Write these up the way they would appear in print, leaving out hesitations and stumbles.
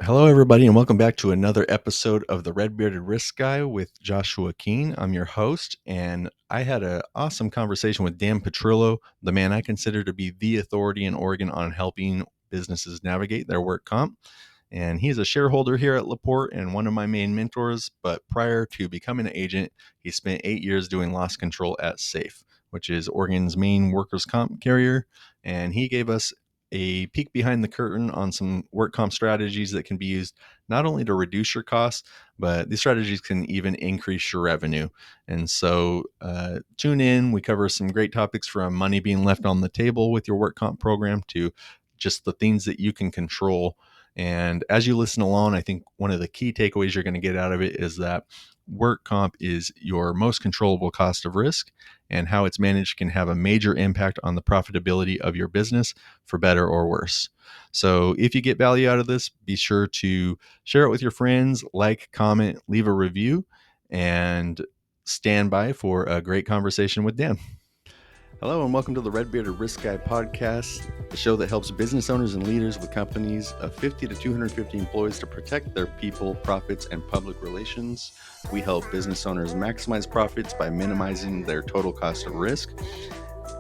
Hello, everybody, and welcome back to another episode of the Red Bearded Risk Guy with Joshua Keene. I'm your host, and I had an awesome conversation with Dan Petrillo, the man I consider to be the authority in Oregon on helping businesses navigate their work comp. And he's a shareholder here at Laporte and one of my main mentors. But prior to becoming an agent, he spent 8 years doing loss control at SAIF, which is Oregon's main workers' comp carrier. And he gave us a peek behind the curtain on some work comp strategies that can be used not only to reduce your costs, but these strategies can even increase your revenue. And so tune in. We cover some great topics from money being left on the table with your work comp program to just the things that you can control. And as you listen along, I think one of the key takeaways you're going to get out of it is that work comp is your most controllable cost of risk, and how it's managed can have a major impact on the profitability of your business for better or worse. So if you get value out of this, be sure to share it with your friends, like, comment, leave a review, and stand by for a great conversation with Dan. Hello, and welcome to the Red Bearded Risk Guy podcast, the show that helps business owners and leaders with companies of 50 to 250 employees to protect their people, profits, and public relations. We help business owners maximize profits by minimizing their total cost of risk.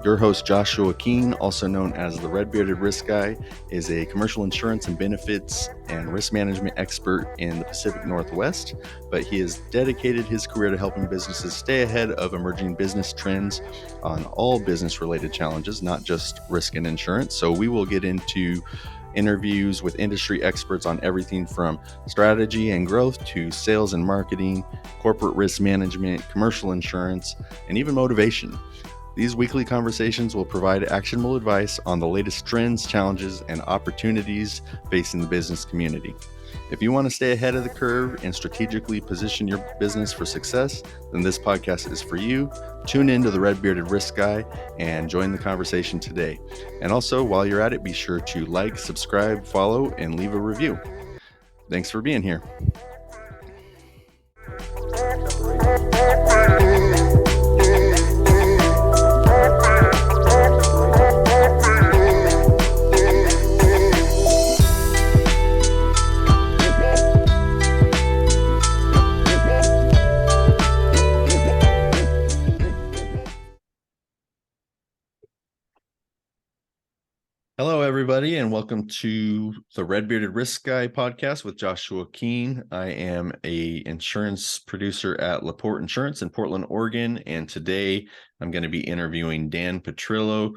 Your host, Joshua Keene, also known as the Red Bearded Risk Guy, is a commercial insurance and benefits and risk management expert in the Pacific Northwest, but he has dedicated his career to helping businesses stay ahead of emerging business trends on all business-related challenges, not just risk and insurance. So we will get into interviews with industry experts on everything from strategy and growth to sales and marketing, corporate risk management, commercial insurance, and even motivation. These weekly conversations will provide actionable advice on the latest trends, challenges, and opportunities facing the business community. If you want to stay ahead of the curve and strategically position your business for success, then this podcast is for you. Tune in to the Red Bearded Risk Guy and join the conversation today. And also, while you're at it, be sure to like, subscribe, follow, and leave a review. Thanks for being here. Hello, everybody, and welcome to the Red Bearded Risk Guy podcast with Joshua Keene. I am a insurance producer at Laporte Insurance in Portland, Oregon, and today I'm going to be interviewing Dan Petrillo.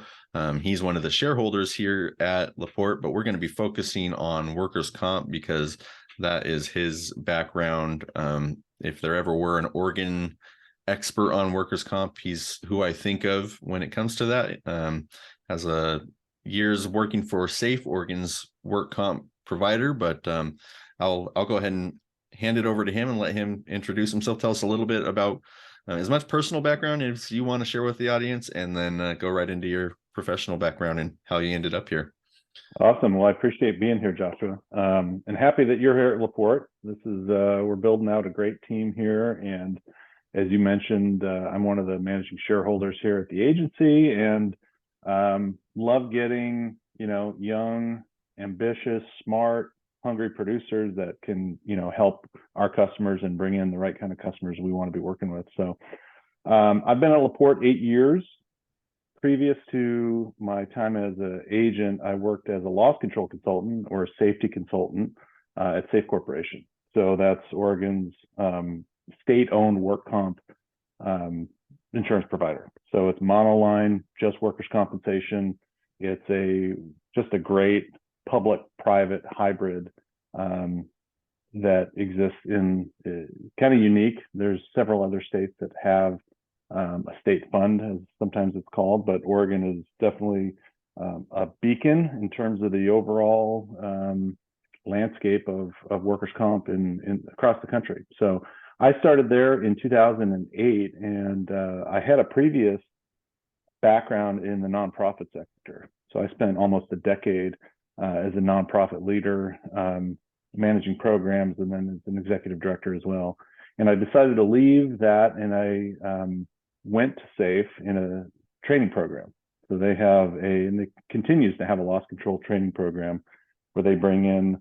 He's one of the shareholders here at Laporte, but we're going to be focusing on workers' comp because that is his background. If there ever were an Oregon expert on workers' comp, he's who I think of when it comes to that. Has a years working for SAIF, Oregon's work comp provider, but I'll go ahead and hand it over to him and let him introduce himself. Tell us a little bit about as much personal background as you want to share with the audience, and then go right into your professional background and how you ended up here. Awesome. Well, I appreciate being here, Joshua, and happy that you're here at Laporte. This is we're building out a great team here, and as you mentioned, I'm one of the managing shareholders here at the agency, and love getting, young, ambitious, smart, hungry producers that can, help our customers and bring in the right kind of customers we want to be working with. So I've been at Laporte 8 years. Previous to my time as an agent, I worked as a loss control consultant or a safety consultant at SAIF Corporation. So that's Oregon's state-owned work comp insurance provider. So it's monoline, just workers' compensation. It's just a great public-private hybrid that exists in kind of unique. There's several other states that have a state fund, as sometimes it's called, but Oregon is definitely a beacon in terms of the overall landscape of workers' comp in across the country. So I started there in 2008, and I had a previous background in the nonprofit sector. So I spent almost a decade as a nonprofit leader, managing programs, and then as an executive director as well. And I decided to leave that, and I went to SAIF in a training program. So they have and it continues to have a loss control training program where they bring in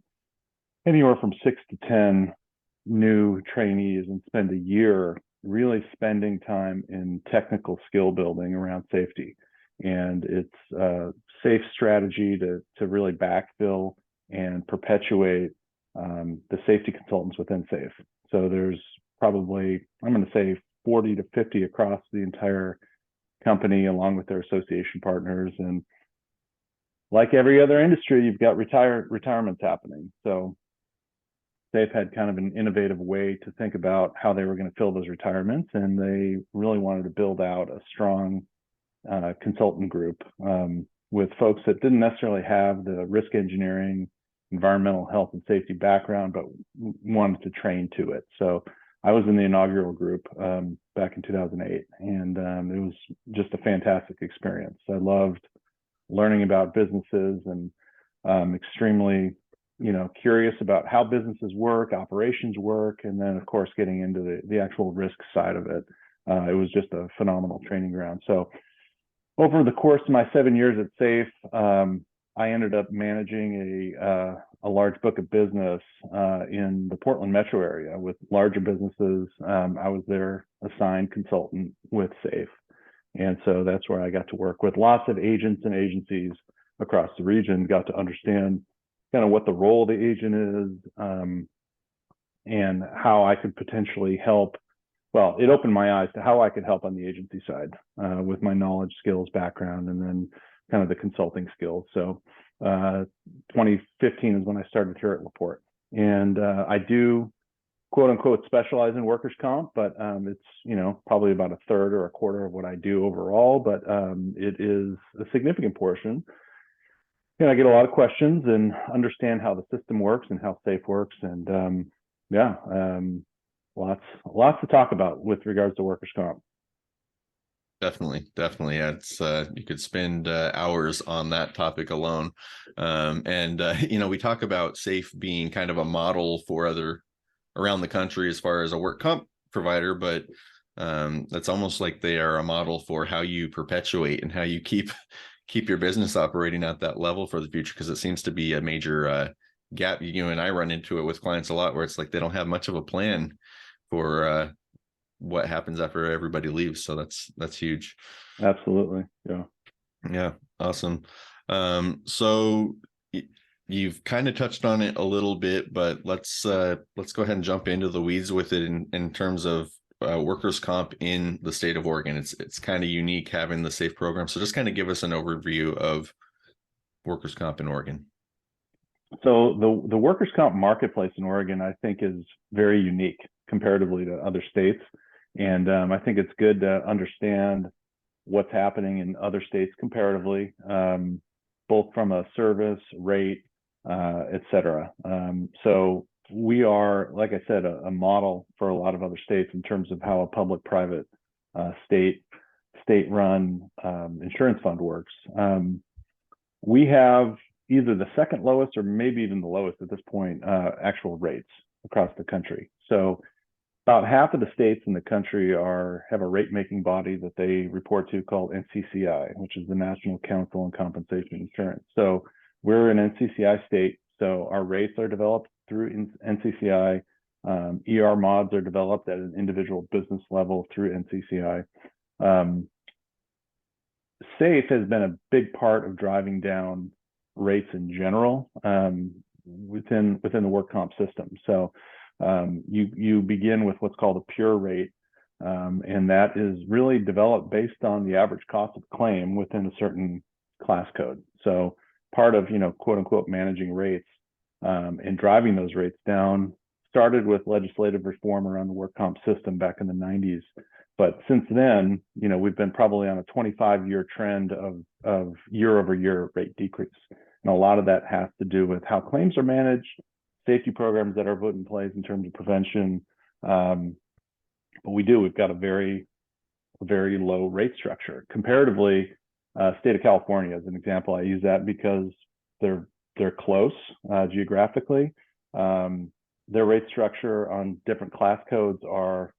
anywhere from 6 to 10 new trainees and spend a year really spending time in technical skill building around safety. And it's a SAIF strategy to really backfill and perpetuate the safety consultants within SAIF. So there's probably, I'm going to say 40 to 50 across the entire company, along with their association partners. And like every other industry, you've got retirements happening. So they've had kind of an innovative way to think about how they were going to fill those retirements, and they really wanted to build out a strong consultant group with folks that didn't necessarily have the risk engineering, environmental health and safety background, but wanted to train to it. So I was in the inaugural group back in 2008, and it was just a fantastic experience. I loved learning about businesses and extremely, curious about how businesses work, operations work, and then of course getting into the actual risk side of it. It was just a phenomenal training ground. So over the course of my 7 years at SAIF, I ended up managing a large book of business in the Portland metro area with larger businesses. I was their assigned consultant with SAIF. And so that's where I got to work with lots of agents and agencies across the region, got to understand kind of what the role of the agent is, and how I could potentially help. Well, it opened my eyes to how I could help on the agency side with my knowledge, skills, background, and then kind of the consulting skills. So 2015 is when I started here at Laporte. And I do, quote unquote, specialize in workers' comp, but it's, probably about a third or a quarter of what I do overall, but it is a significant portion. And I get a lot of questions and understand how the system works and how SAIF works. And lots to talk about with regards to workers' comp. Definitely. Yeah, it's you could spend hours on that topic alone. We talk about SAIF being kind of a model for other around the country as far as a work comp provider, but it's almost like they are a model for how you perpetuate and how you keep your business operating at that level for the future, because it seems to be a major gap. You and I run into it with clients a lot, where it's like they don't have much of a plan for what happens after everybody leaves. So that's huge. Absolutely. Yeah. Awesome. So you've kind of touched on it a little bit, but let's go ahead and jump into the weeds with it in terms of workers' comp in the state of Oregon. It's kind of unique having the SAIF program. So just kind of give us an overview of workers' comp in Oregon. So the workers' comp marketplace in Oregon, I think, is very unique comparatively to other states. And I think it's good to understand what's happening in other states comparatively, both from a service, rate, et cetera. So we are, like I said, a model for a lot of other states in terms of how a public-private state-run insurance fund works. We have either the second lowest or maybe even the lowest at this point actual rates across the country. So about half of the states in the country have a rate-making body that they report to called NCCI, which is the National Council on Compensation Insurance. So we're an NCCI state, so our rates are developed through NCCI. ER mods are developed at an individual business level through NCCI. SAIF has been a big part of driving down rates in general within the work comp system. So you begin with what's called a pure rate, and that is really developed based on the average cost of claim within a certain class code. So part of, quote unquote, managing rates and driving those rates down started with legislative reform around the work comp system back in the 90s. But since then, we've been probably on a 25-year trend of year-over-year rate decrease. And a lot of that has to do with how claims are managed, safety programs that are put in place in terms of prevention. But we've got a very, very low rate structure. Comparatively, state of California as an example, I use that because they're close geographically. Their rate structure on different class codes are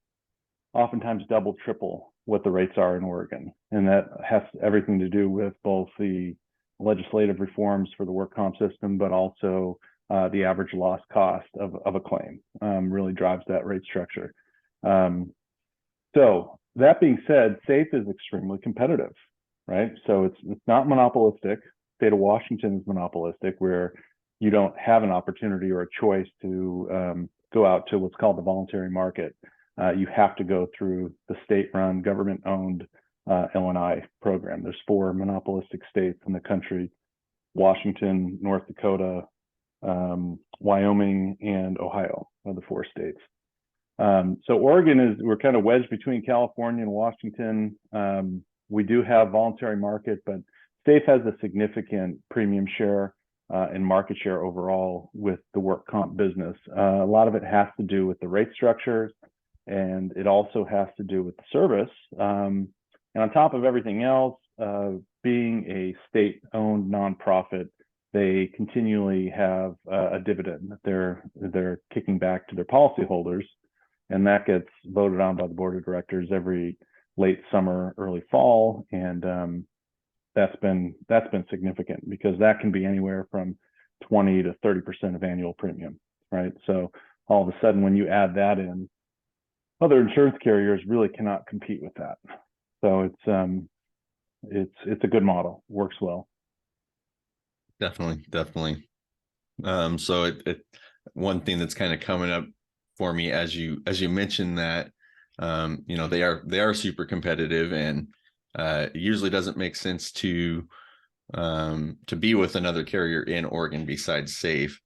oftentimes double, triple what the rates are in Oregon. And that has everything to do with both the legislative reforms for the work comp system, but also the average loss cost of a claim. Really drives that rate structure. So that being said, SAIF is extremely competitive, right? So it's not monopolistic. State of Washington is monopolistic, where you don't have an opportunity or a choice to go out to what's called the voluntary market. You have to go through the state-run, government-owned L&I program. There's 4 monopolistic states in the country: Washington, North Dakota, Wyoming, and Ohio are the 4 states. So Oregon we're kind of wedged between California and Washington. We do have voluntary market, but SAIF has a significant premium share and market share overall with the work comp business. A lot of it has to do with the rate structures, and it also has to do with the service. And on top of everything else, being a state-owned nonprofit, they continually have a dividend that they're kicking back to their policyholders, and that gets voted on by the board of directors every late summer, early fall, and that's been significant, because that can be anywhere from 20 to 30% of annual premium, right? So all of a sudden, when you add that in, other insurance carriers really cannot compete with that. So it's a good model, works well. Definitely. So it one thing that's kind of coming up for me as you mentioned that, they are super competitive, and it usually doesn't make sense to be with another carrier in Oregon besides SAIF.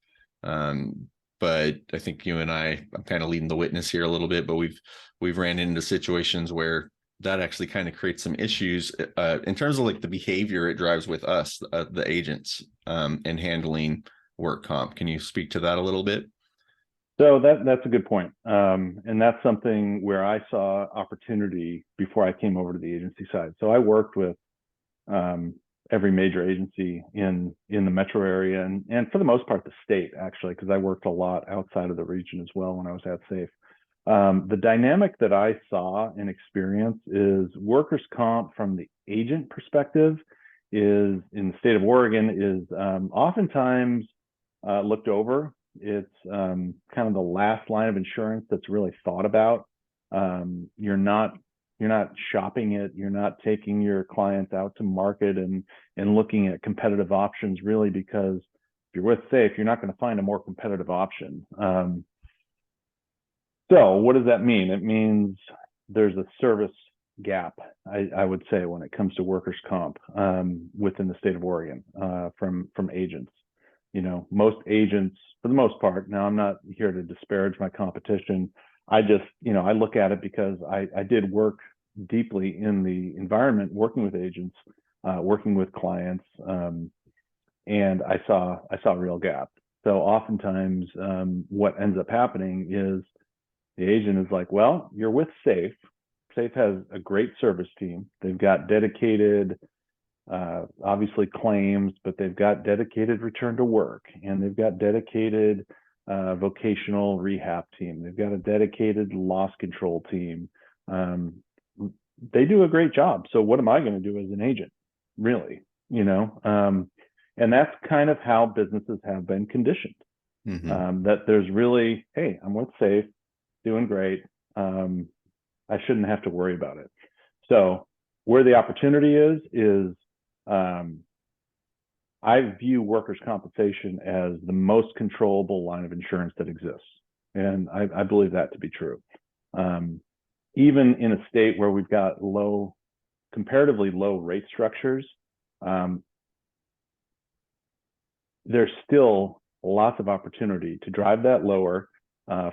But I think you and I'm kind of leading the witness here a little bit, but we've ran into situations where that actually kind of creates some issues in terms of like the behavior it drives with us, the agents, and handling work comp. Can you speak to that a little bit? So that's a good point. And that's something where I saw opportunity before I came over to the agency side. So I worked with every major agency in the metro area, and for the most part the state, actually, because I worked a lot outside of the region as well when I was at SAIF. The dynamic that I saw and experienced is workers' comp from the agent perspective is, in the state of Oregon, is oftentimes looked over. It's kind of the last line of insurance that's really thought about. You're not shopping it. You're not taking your clients out to market and looking at competitive options, really, because if you're with SAIF, you're not going to find a more competitive option. So what does that mean? It means there's a service gap, I would say, when it comes to workers' comp within the state of Oregon from agents. Most agents, for the most part, now I'm not here to disparage my competition. I just, I look at it because I did work deeply in the environment, working with agents, working with clients, and I saw a real gap. So oftentimes what ends up happening is the agent is like, well, you're with SAIF. SAIF has a great service team. They've got dedicated, obviously, claims, but they've got dedicated return to work, and they've got dedicated vocational rehab team. They've got a dedicated loss control team. They do a great job. So what am I going to do as an agent, really? And that's kind of how businesses have been conditioned. Mm-hmm. That there's really, hey, I'm with SAIF, doing great. I shouldn't have to worry about it. So where the opportunity is I view workers' compensation as the most controllable line of insurance that exists. And I believe that to be true. Even in a state where we've got comparatively low rate structures, there's still lots of opportunity to drive that lower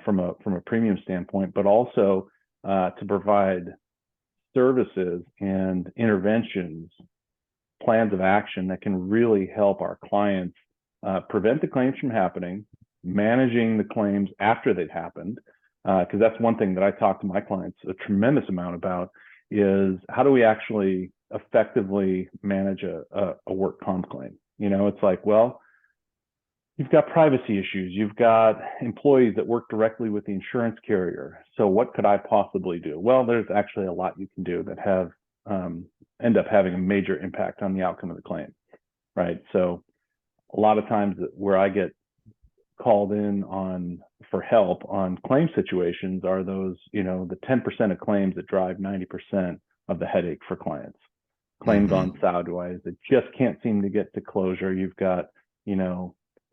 from a premium standpoint, but also to provide services and interventions, plans of action that can really help our clients prevent the claims from happening, managing the claims after they've happened, because that's one thing that I talk to my clients a tremendous amount about, is how do we actually effectively manage a work comp claim? It's like, well, you've got privacy issues. You've got employees that work directly with the insurance carrier. So what could I possibly do? Well, there's actually a lot you can do that end up having a major impact on the outcome of the claim, right? So a lot of times where I get called in on for help on claim situations are those, the 10% of claims that drive 90% of the headache for clients. Claims Mm-hmm. on sideways that just can't seem to get to closure. You've got,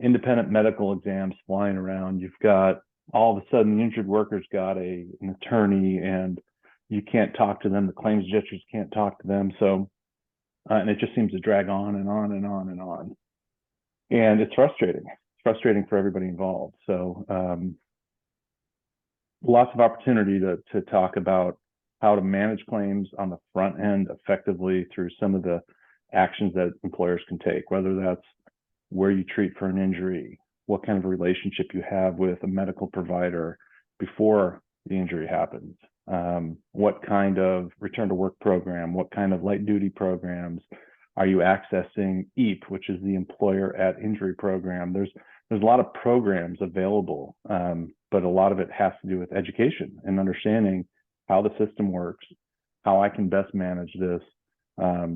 independent medical exams flying around. You've got all of a sudden the injured worker's got an attorney and you can't talk to them. The claims judges can't talk to them. So, and it just seems to drag on and on and on and on. And it's frustrating. It's frustrating for everybody involved. So, lots of opportunity to talk about how to manage claims on the front end effectively through some of the actions that employers can take, whether that's where you treat for an injury, what kind of relationship you have with a medical provider before the injury happens, what kind of return to work program, what kind of light duty programs are you accessing EAP, which is the employer at injury program. There's a lot of programs available, but a lot of it has to do with education and understanding how the system works, how I can best manage this,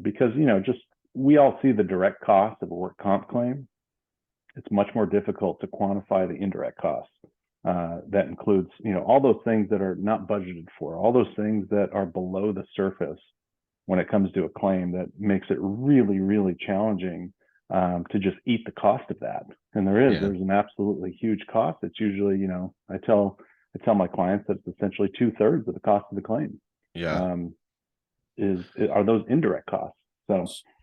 because just we all see the direct cost of a work comp claim. It's much more difficult to quantify the indirect costs. That includes, all those things that are not budgeted for, all those things that are below the surface when it comes to a claim that makes it really, really challenging to just eat the cost of that. And there's an absolutely huge cost. It's usually, I tell my clients that it's essentially 2/3 of the cost of the claim. Yeah. Are those indirect costs.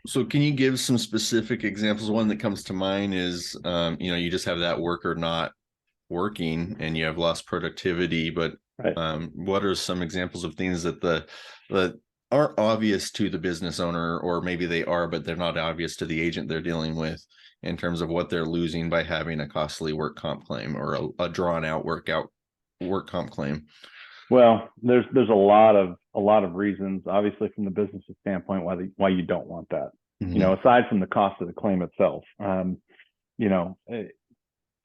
So can you give some specific examples? One that comes to mind is, you just have that worker not working and you have lost productivity, but right. What are some examples of things that aren't obvious to the business owner, or maybe they are, but they're not obvious to the agent they're dealing with in terms of what they're losing by having a costly work comp claim or a drawn out work comp claim? Well, there's a lot of reasons, obviously from the business standpoint, why you don't want that. Mm-hmm. Aside from the cost of the claim itself,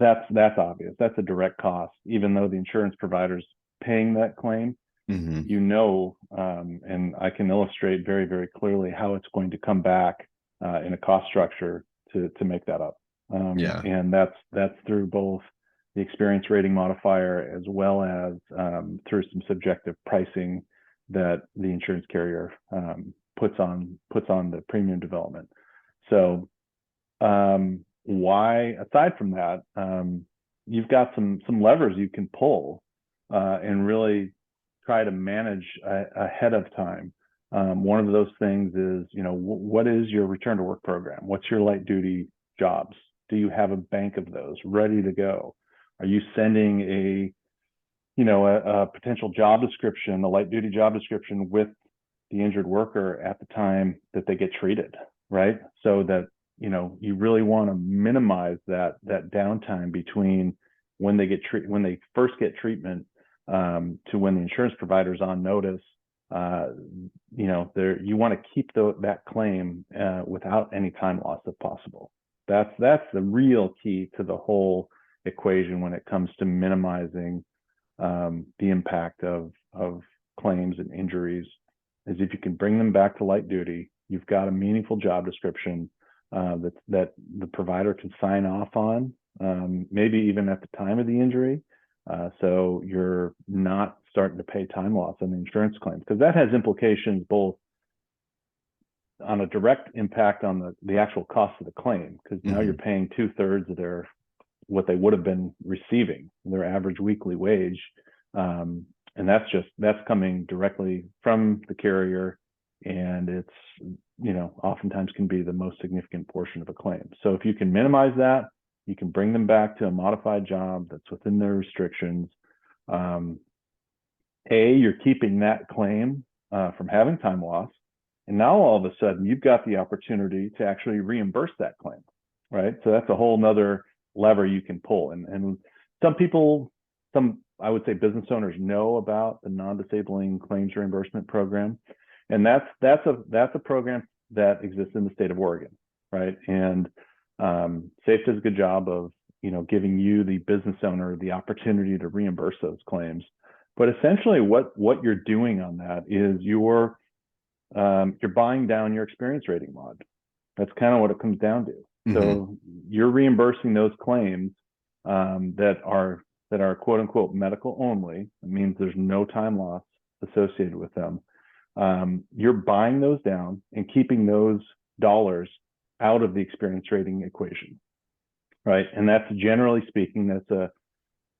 that's obvious. That's a direct cost, even though the insurance provider's paying that claim. Mm-hmm. And I can illustrate very, very clearly how it's going to come back in a cost structure to make that up. And that's through both the experience rating modifier as well as through some subjective pricing that the insurance carrier puts on the premium development. So why, aside from that, you've got some levers you can pull and really try to manage ahead of time. One of those things is, what is your return to work program? What's your light duty jobs? Do you have a bank of those ready to go? Are you sending a potential job description, a light duty job description with the injured worker at the time that they get treated, right? So that, you really want to minimize that downtime between when they first get treatment to when the insurance provider's on notice. You want to keep that claim without any time loss if possible. That's the real key to the whole equation when it comes to minimizing the impact of claims and injuries. Is if you can bring them back to light duty, you've got a meaningful job description that the provider can sign off on, maybe even at the time of the injury. So you're not starting to pay time loss on the insurance claim, because that has implications both on a direct impact on the actual cost of the claim, because now you're paying 2/3 of what they would have been receiving, their average weekly wage. And that's coming directly from the carrier. And it's, oftentimes can be the most significant portion of a claim. So if you can minimize that, you can bring them back to a modified job that's within their restrictions. You're keeping that claim from having time loss. And now all of a sudden you've got the opportunity to actually reimburse that claim, right? So that's a whole nother lever you can pull. And I would say business owners know about the non-disabling claims reimbursement program. And that's a program that exists in the state of Oregon, right? And SAIF does a good job of, giving you, the business owner, the opportunity to reimburse those claims. But essentially what you're doing on that is you're buying down your experience rating mod. That's kind of what it comes down to. Mm-hmm. So you're reimbursing those claims that are quote unquote medical only. It means there's no time loss associated with them. You're buying those down and keeping those dollars out of the experience rating equation, right? And that's, generally speaking, that's a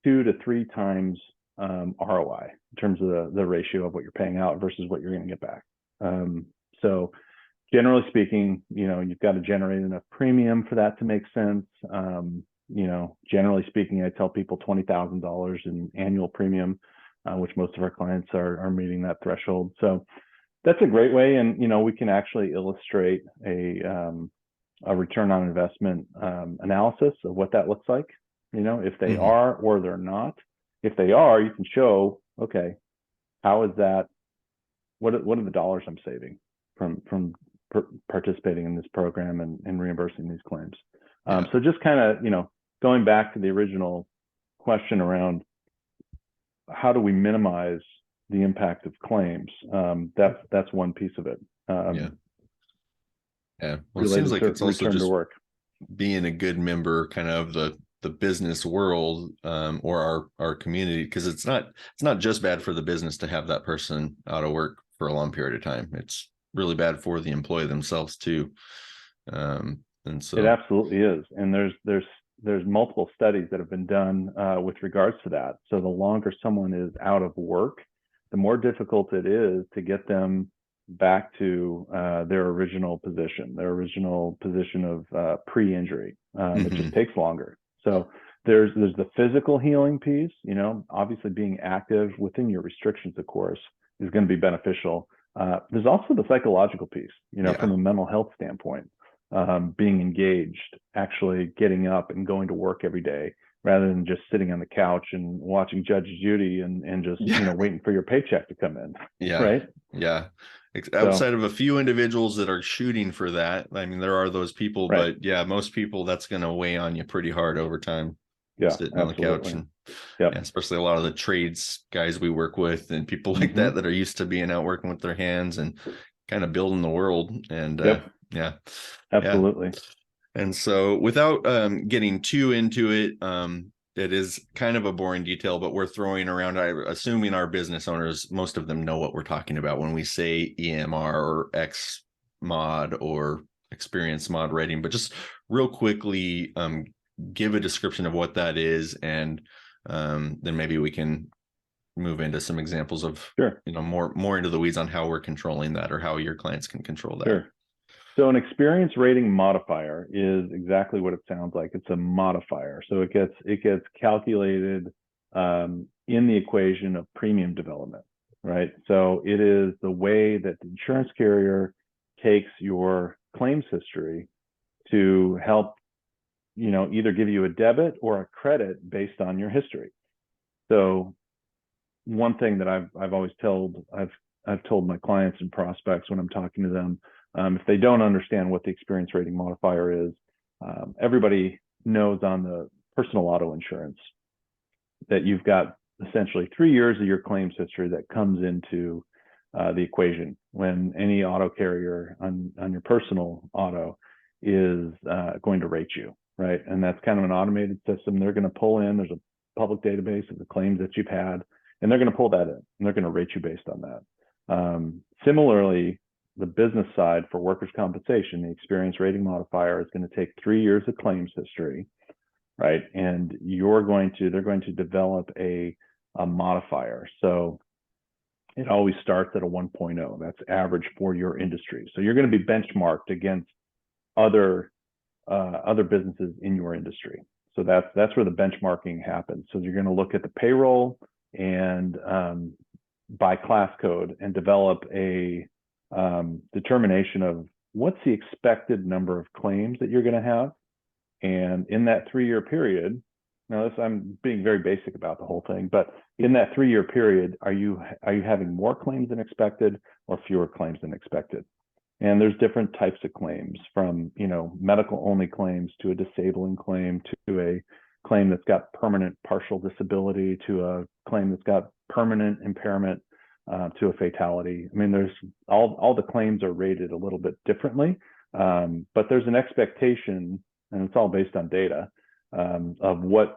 2 to 3 times ROI in terms of the ratio of what you're paying out versus what you're going to get back. So generally speaking, you've got to generate enough premium for that to make sense. Generally speaking, I tell people $20,000 in annual premium, which most of our clients are meeting that threshold. So that's a great way. And, we can actually illustrate a return on investment analysis of what that looks like, if they are or they're not. If they are, you can show, okay, how is that? What are the dollars I'm saving from participating in this program and reimbursing these claims? So just kind of, going back to the original question around how do we minimize the impact of claims? That's one piece of it. Yeah. Well, it seems Related like to it's also return to just work. being a good member kind of the business world, or our community, because it's not just bad for the business to have that person out of work for a long period of time. It's really bad for the employee themselves too. And so it absolutely is. And there's multiple studies that have been done with regards to that. So the longer someone is out of work, the more difficult it is to get them back to their original position of pre-injury. It just takes longer. So there's the physical healing piece. Obviously being active within your restrictions, of course, is going to be beneficial. There's also the psychological piece, from a mental health standpoint. Being engaged, actually getting up and going to work every day, rather than just sitting on the couch and watching Judge Judy and just waiting for your paycheck to come in. Right. Outside of a few individuals that are shooting for that, I mean, there are those people, right. But most people, that's going to weigh on you pretty hard over time. Sitting on the couch, and especially a lot of the trades guys we work with and people like that are used to being out working with their hands and kind of building the world. And absolutely. And so without getting too into it, it is kind of a boring detail, but we're throwing around, assuming our business owners, most of them know what we're talking about when we say EMR or X mod or experience mod rating. But just real quickly, give a description of what that is, and then maybe we can move into some examples of more into the weeds on how we're controlling that, or how your clients can control that. Sure. So an experience rating modifier is exactly what it sounds like. It's a modifier. So it gets calculated in the equation of premium development, right? So it is the way that the insurance carrier takes your claims history to help, either give you a debit or a credit based on your history. So one thing that I've always told my clients and prospects when I'm talking to them, if they don't understand what the experience rating modifier is, everybody knows on the personal auto insurance that you've got essentially 3 years of your claims history that comes into the equation when any auto carrier on your personal auto is going to rate you, right? And that's kind of an automated system. They're going to pull in, there's a public database of the claims that you've had, and they're going to pull that in, and they're going to rate you based on that. Similarly, the business side for workers' compensation, the experience rating modifier is going to take 3 years of claims history, right? And they're going to develop a modifier. So it always starts at a 1.0. That's average for your industry. So you're going to be benchmarked against other businesses in your industry. So that's where the benchmarking happens. So you're going to look at the payroll and by class code and develop a determination of what's the expected number of claims that you're going to have. And in that 3-year period, now I'm being very basic about the whole thing, but in that 3-year period, are you having more claims than expected or fewer claims than expected? And there's different types of claims, from medical only claims to a disabling claim to a claim that's got permanent partial disability to a claim that's got permanent impairment to a fatality. I mean, there's all the claims are rated a little bit differently, but there's an expectation, and it's all based on data, of what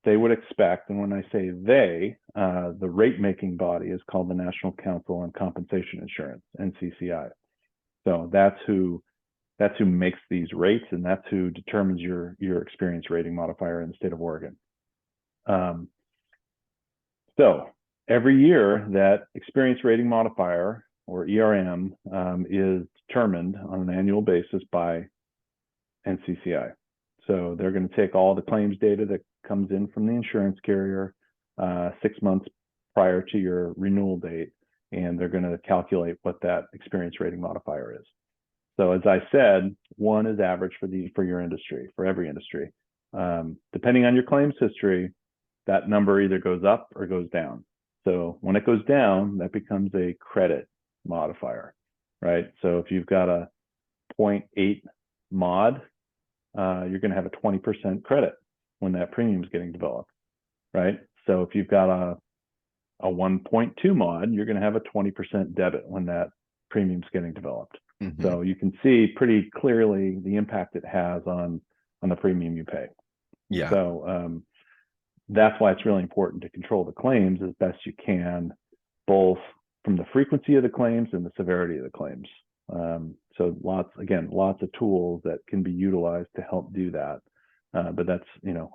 they would expect, and when I say they, the rate making body is called the National Council on Compensation Insurance, NCCI. So that's who makes these rates, and that's who determines your experience rating modifier in the state of Oregon. So every year, that experience rating modifier, or ERM, is determined on an annual basis by NCCI. So they're going to take all the claims data that comes in from the insurance carrier 6 months prior to your renewal date, and they're going to calculate what that experience rating modifier is. So as I said, 1 is average for your industry, for every industry. Depending on your claims history, that number either goes up or goes down. So when it goes down, that becomes a credit modifier, right? So if you've got a 0.8 mod, you're going to have a 20% credit when that premium is getting developed, right? So if you've got a 1.2 mod, you're going to have a 20% debit when that premium is getting developed. Mm-hmm. So you can see pretty clearly the impact it has on the premium you pay. Yeah. So that's why it's really important to control the claims as best you can, both from the frequency of the claims and the severity of the claims. So lots of tools that can be utilized to help do that. But that's,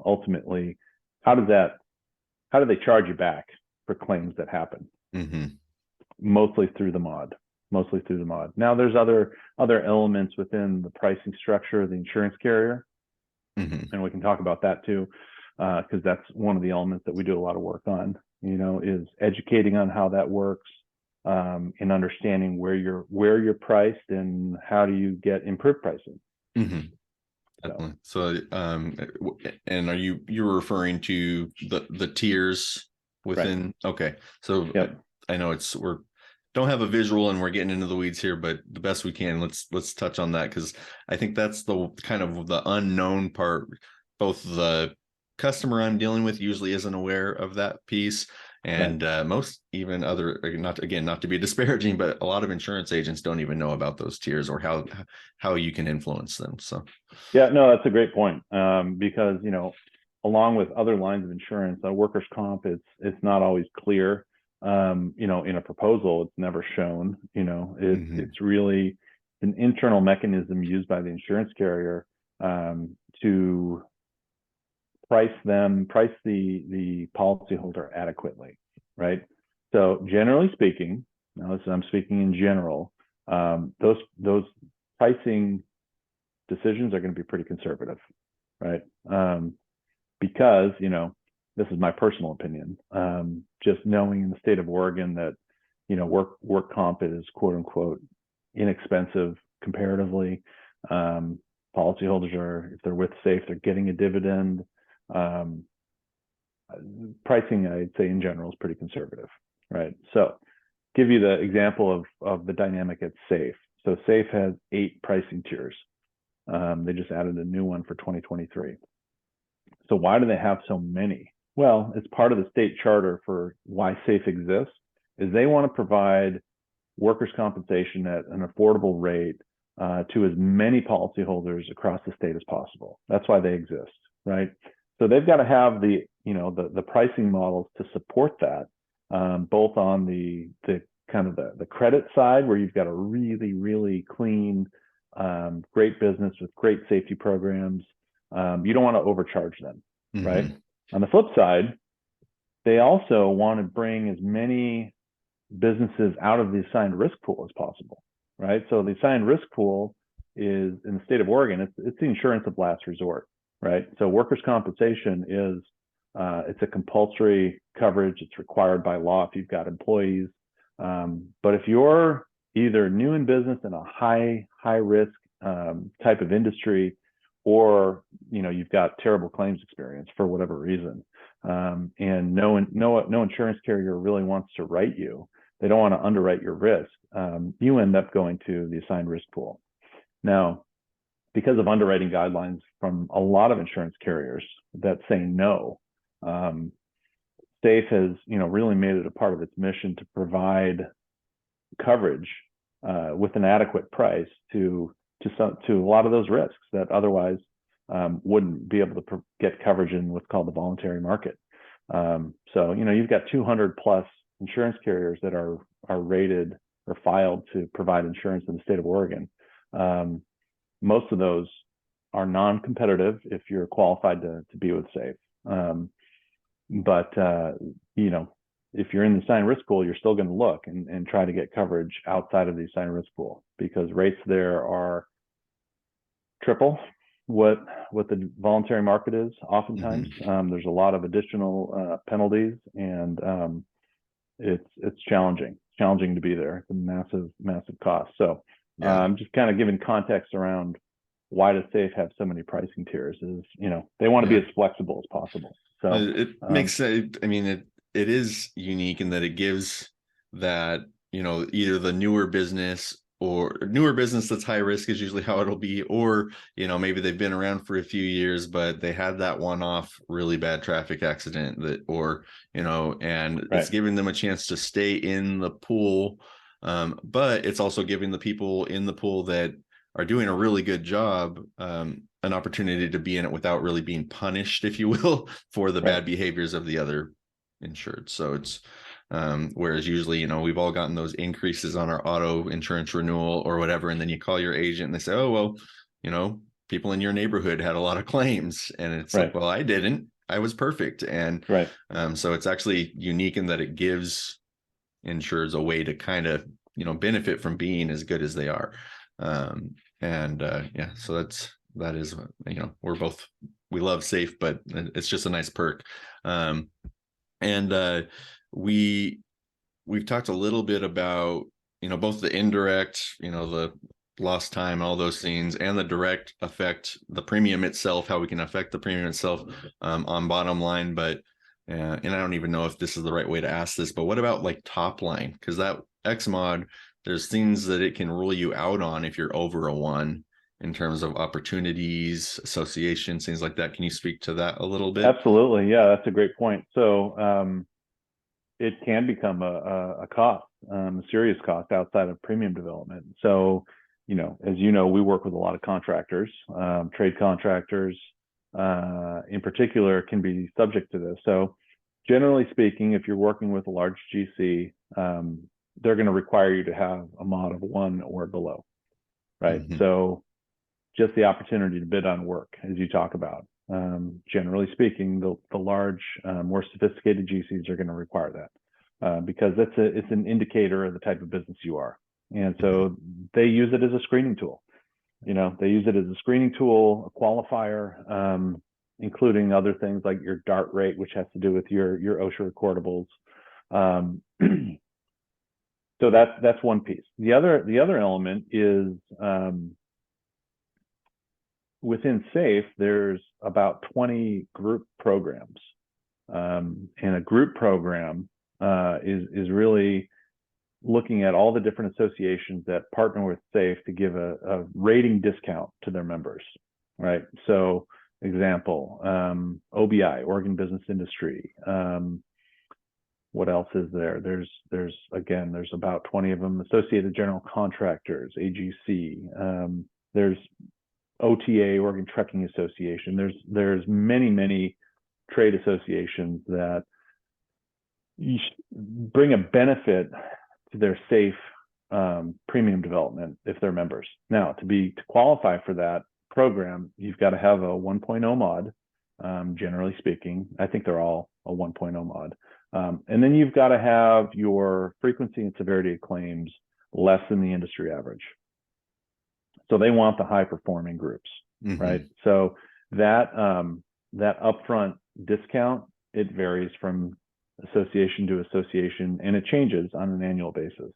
ultimately, how do they charge you back for claims that happen? Mm-hmm. Mostly through the mod. Now there's other elements within the pricing structure of the insurance carrier. Mm-hmm. And we can talk about that too, because that's one of the elements that we do a lot of work on, is educating on how that works, and understanding where you're priced and how do you get improved pricing. Mm-hmm. Definitely. So, and are you're referring to the tiers within? Right. Okay. So yep. I know don't have a visual and we're getting into the weeds here, but the best we can, let's touch on that, because I think that's the kind of the unknown part. Both the customer I'm dealing with usually isn't aware of that piece, and right. Most even other, not to be disparaging, but a lot of insurance agents don't even know about those tiers or how you can influence them. So yeah, no, that's a great point, because along with other lines of insurance, workers' comp, it's not always clear. In a proposal, it's never shown. Mm-hmm. It's really an internal mechanism used by the insurance carrier to price the policyholder adequately, right? So generally speaking, now I'm speaking in general, those pricing decisions are going to be pretty conservative, right? Because this is my personal opinion. Just knowing in the state of Oregon that, work comp is quote unquote inexpensive comparatively. Policyholders if they're with SAIF, they're getting a dividend. Pricing, I'd say in general, is pretty conservative, right? So give you the example of the dynamic at SAIF. So SAIF has 8 pricing tiers. They just added a new one for 2023. So why do they have so many? Well, it's part of the state charter for why SAIF exists, is they want to provide workers' compensation at an affordable rate to as many policyholders across the state as possible. That's why they exist, right? So they've got to have the pricing models to support that, both on the kind of the credit side, where you've got a really, really clean, great business with great safety programs. You don't want to overcharge them, mm-hmm. right? On the flip side, they also want to bring as many businesses out of the assigned risk pool as possible, right? So the assigned risk pool is, in the state of Oregon, it's the insurance of last resort, right? So workers' compensation is it's a compulsory coverage. It's required by law if you've got employees. But if you're either new in business in a high risk type of industry, or you've got terrible claims experience for whatever reason, and no insurance carrier really wants to write you, they don't want to underwrite your risk, you end up going to the assigned risk pool. Now, because of underwriting guidelines from a lot of insurance carriers that say no, SAIF has really made it a part of its mission to provide coverage with an adequate price to a lot of those risks that otherwise wouldn't be able to get coverage in what's called the voluntary market. So, you've got 200 plus insurance carriers that are rated or filed to provide insurance in the state of Oregon. Most of those are non-competitive if you're qualified to be with SAIF. But if you're in the assigned risk pool, you're still going to look and try to get coverage outside of the assigned risk pool, because rates there are triple what the voluntary market is oftentimes. There's a lot of additional penalties, and it's challenging to be there. It's a massive cost. So just kind of giving context around why does SAIF have so many pricing tiers is, they want to be as flexible as possible. So it makes sense. I mean, it is unique in that it gives that, either the newer business that's high risk is usually how it'll be, or, maybe they've been around for a few years, but they had that one-off really bad traffic accident and it's giving them a chance to stay in the pool. But it's also giving the people in the pool that are doing a really good job an opportunity to be in it without really being punished, if you will, for the bad behaviors of the other insured. So it's whereas usually, we've all gotten those increases on our auto insurance renewal or whatever, and then you call your agent and they say, oh, well, people in your neighborhood had a lot of claims, and it's like, well, I didn't. I was perfect. And so it's actually unique in that it gives insurers a way to kind of, benefit from being as good as they are. So that is, we love SAIF, but it's just a nice perk. We've talked a little bit about, both the indirect, the lost time, all those things, and the direct effect, the premium itself, how we can affect the premium itself on bottom line. But, and I don't even know if this is the right way to ask this, but what about like top line? Because that X mod, there's things that it can rule you out on if you're over a 1 in terms of opportunities, associations, things like that. Can you speak to that a little bit? Absolutely. Yeah, that's a great point. So it can become a cost, a serious cost outside of premium development. So, as we work with a lot of contractors, trade contractors in particular can be subject to this. So generally speaking, if you're working with a large GC, they're going to require you to have a mod of 1 or below, right? So just the opportunity to bid on work, as you talk about. Generally speaking, the large, more sophisticated GCs are going to require that because it's an indicator of the type of business you are. And so they use it as a screening tool. They use it as a screening tool, a qualifier, including other things like your DART rate, which has to do with your OSHA recordables. So that's one piece. The other element is within SAIF, there's about 20 group programs, and a group program is really looking at all the different associations that partner with SAIF to give a rating discount to their members, right? So, example, OBI, Oregon Business Industry. What else is there? There's about 20 of them. Associated General Contractors, AGC. There's OTA, Oregon Trucking Association. There's many trade associations that bring a benefit to their SAIF premium development if they're members. Now, to qualify for that program, you've got to have a 1.0 mod. Generally speaking, I think they're all a 1.0 mod. And then you've got to have your frequency and severity of claims less than the industry average. So they want the high performing groups, right? So that upfront discount, it varies from association to association, and it changes on an annual basis.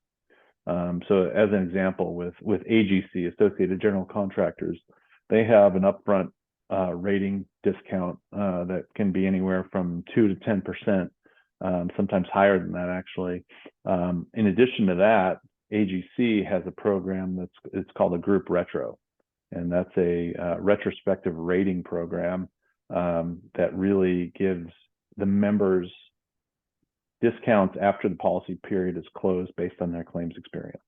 So as an example, with AGC, Associated General Contractors, they have an upfront rating discount that can be anywhere from 2 to 10%, sometimes higher than that, actually. In addition to that, AGC has a program it's called a group retro, and that's a retrospective rating program that really gives the members discounts after the policy period is closed based on their claims experience.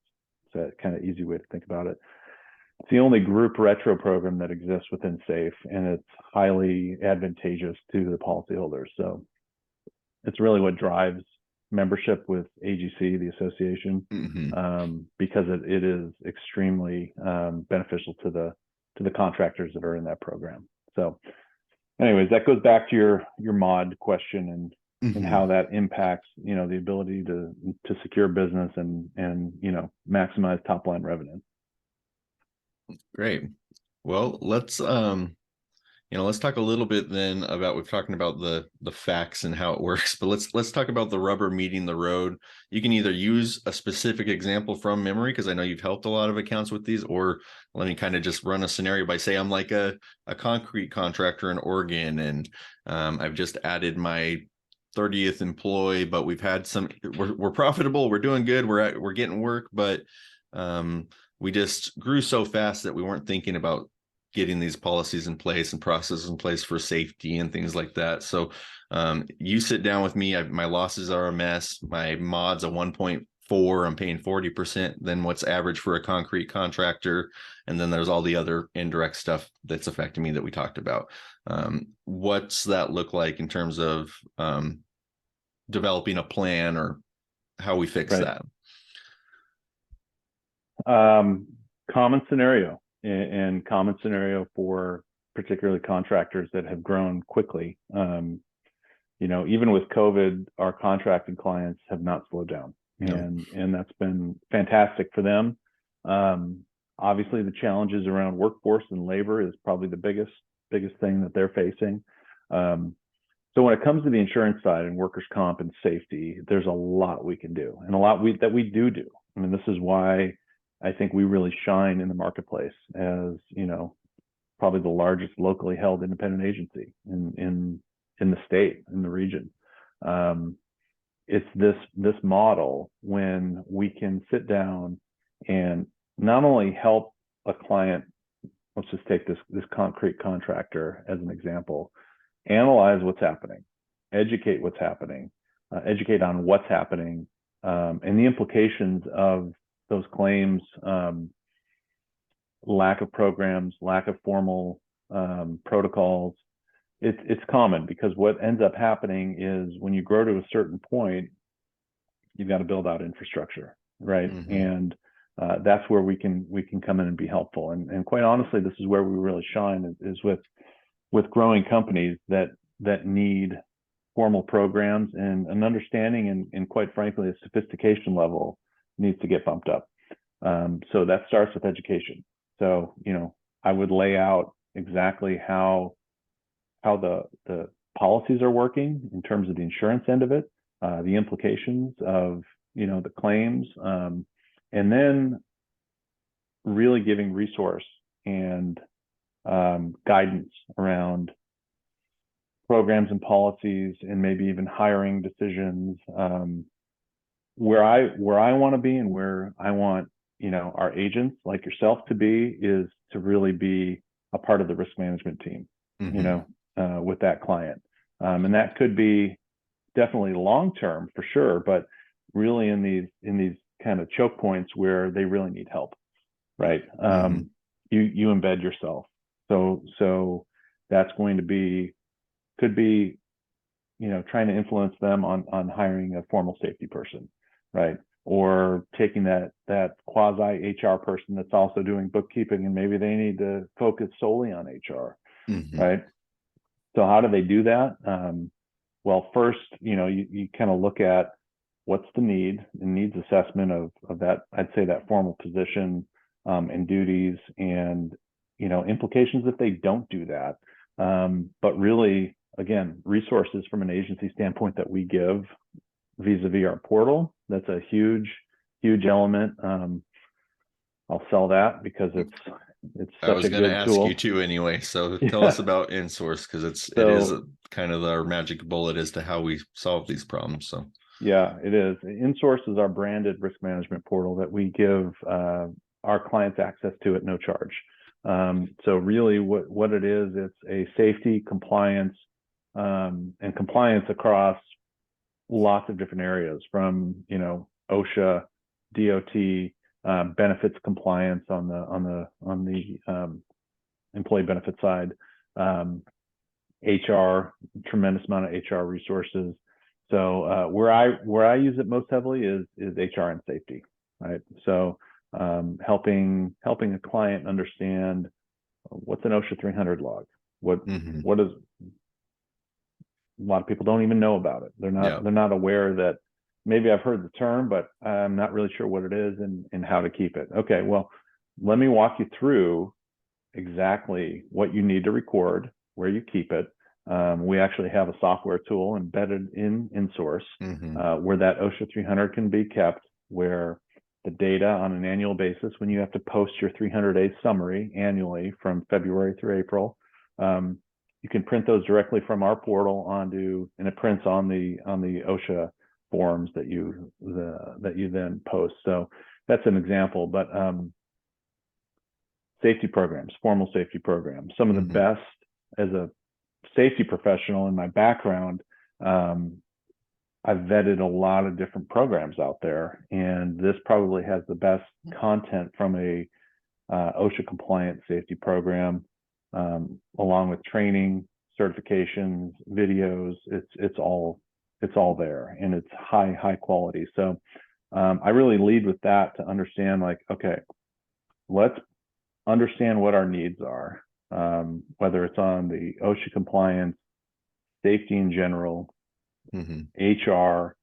It's a kind of easy way to think about it. It's the only group retro program that exists within SAIF, and it's highly advantageous to the policyholders. So it's really what drives membership with AGC, the association, Hmm. because it is extremely beneficial to the contractors that are in that program. So, anyways, that goes back to your mod question and Hmm. how that impacts the ability to secure business and maximize top line revenue. Great. Well, let's talk a little bit then about, we've talking about the facts and how it works, but let's talk about the rubber meeting the road. You can either use a specific example from memory, because I know you've helped a lot of accounts with these, or let me kind of just run a scenario by say I'm like a concrete contractor in Oregon, and I've just added my 30th employee, but we've had we're profitable, we're doing good, we're getting work, but we just grew so fast that we weren't thinking about getting these policies in place and processes in place for safety and things like that. So you sit down with me, my losses are a mess, my mod's a 1.4, I'm paying 40% than what's average for a concrete contractor, and then there's all the other indirect stuff that's affecting me that we talked about. What's that look like in terms of developing a plan, or how we fix Right. that? Common scenario and common scenario for particularly contractors that have grown quickly. Even with COVID, our contracting clients have not slowed down, No. and that's been fantastic for them. Obviously, the challenges around workforce and labor is probably the biggest thing that they're facing. So when it comes to the insurance side and workers' comp and safety, there's a lot we can do, and a lot that we do. I mean, this is why I think we really shine in the marketplace as probably the largest locally held independent agency in the state, in the region. It's this model when we can sit down and not only help a client. Let's just take this concrete contractor as an example. Analyze what's happening, educate what's happening, educate on what's happening, and the implications of those claims, lack of programs, lack of formal protocols. It's common because what ends up happening is when you grow to a certain point, you've got to build out infrastructure, right? Mm-hmm. And that's where we can come in and be helpful. And quite honestly, this is where we really shine is with growing companies that need formal programs and an understanding and quite frankly, a sophistication level needs to get bumped up. So that starts with education. So, I would lay out exactly how the policies are working in terms of the insurance end of it, the implications of, the claims, and then really giving resource and guidance around programs and policies and maybe even hiring decisions. Where I want to be and where I want our agents like yourself to be is to really be a part of the risk management team, Mm-hmm. with that client, and that could be definitely long term for sure, but really in these kind of choke points where they really need help, right? Mm-hmm. You embed yourself, so that's going to be could be trying to influence them on hiring a formal safety person, right? Or taking that quasi HR person that's also doing bookkeeping and maybe they need to focus solely on HR, Mm-hmm. right? So how do they do that? Well, first, you kind of look at what's the need and needs assessment of that. I'd say that formal position, and duties and implications if they don't do that. But really, again, resources from an agency standpoint that we give vis-a-vis our portal. That's a huge element. I'll sell that because it's I such was a going to good ask you tool. too anyway. So tell us Yeah. about InSource, because it is So kind of our magic bullet as to how we solve these problems. So. yeah, it is. InSource is our branded risk management portal that we give our clients access to at no charge. So really what it is, it's a safety compliance, and compliance across lots of different areas from, OSHA, DOT, benefits compliance on the employee benefit side, HR, tremendous amount of HR resources. So where I use it most heavily is HR and safety, right? So helping a client understand what's an OSHA 300 log. What is, a lot of people don't even know about it. They're not aware that maybe I've heard the term, but I'm not really sure what it is and how to keep it. Okay, well, let me walk you through exactly what you need to record, where you keep it. We actually have a software tool embedded in Source where that OSHA 300 can be kept, where the data on an annual basis, when you have to post your 300-day summary annually from February through April, you can print those directly from our portal and it prints on the OSHA forms that you then post. So that's an example. But safety programs, formal safety programs, some of the best. As a safety professional in my background, I've vetted a lot of different programs out there, and this probably has the best content from a OSHA compliant safety program, along with training, certifications, videos. It's all there, and it's high quality. So I really lead with that to understand, like, okay, let's understand what our needs are, whether it's on the OSHA compliance, safety in general, HR,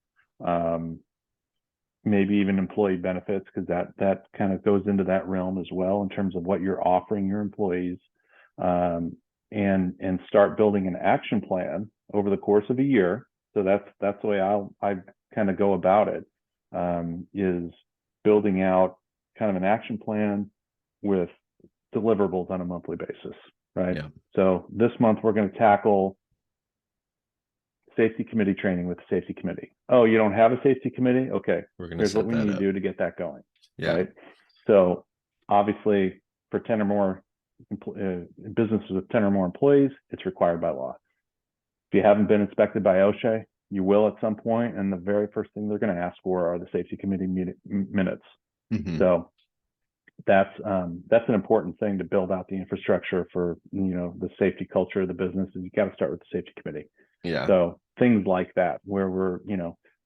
maybe even employee benefits, because that kind of goes into that realm as well in terms of what you're offering your employees, and start building an action plan over the course of a year. So that's the way I kind of go about it, is building out kind of an action plan with deliverables on a monthly basis, right? Yeah. So this month we're going to tackle safety committee training with the safety committee. Oh, you don't have a safety committee? Okay, here's what we need to do to get that going. Yeah. Right. So obviously for 10 or more businesses with 10 or more employees, it's required by law. If you haven't been inspected by OSHA, you will at some point, and the very first thing they're going to ask for are the safety committee minutes. So that's an important thing to build out the infrastructure for, the safety culture of the business. Is you got to start with the safety committee. Yeah. So things like that, where we're,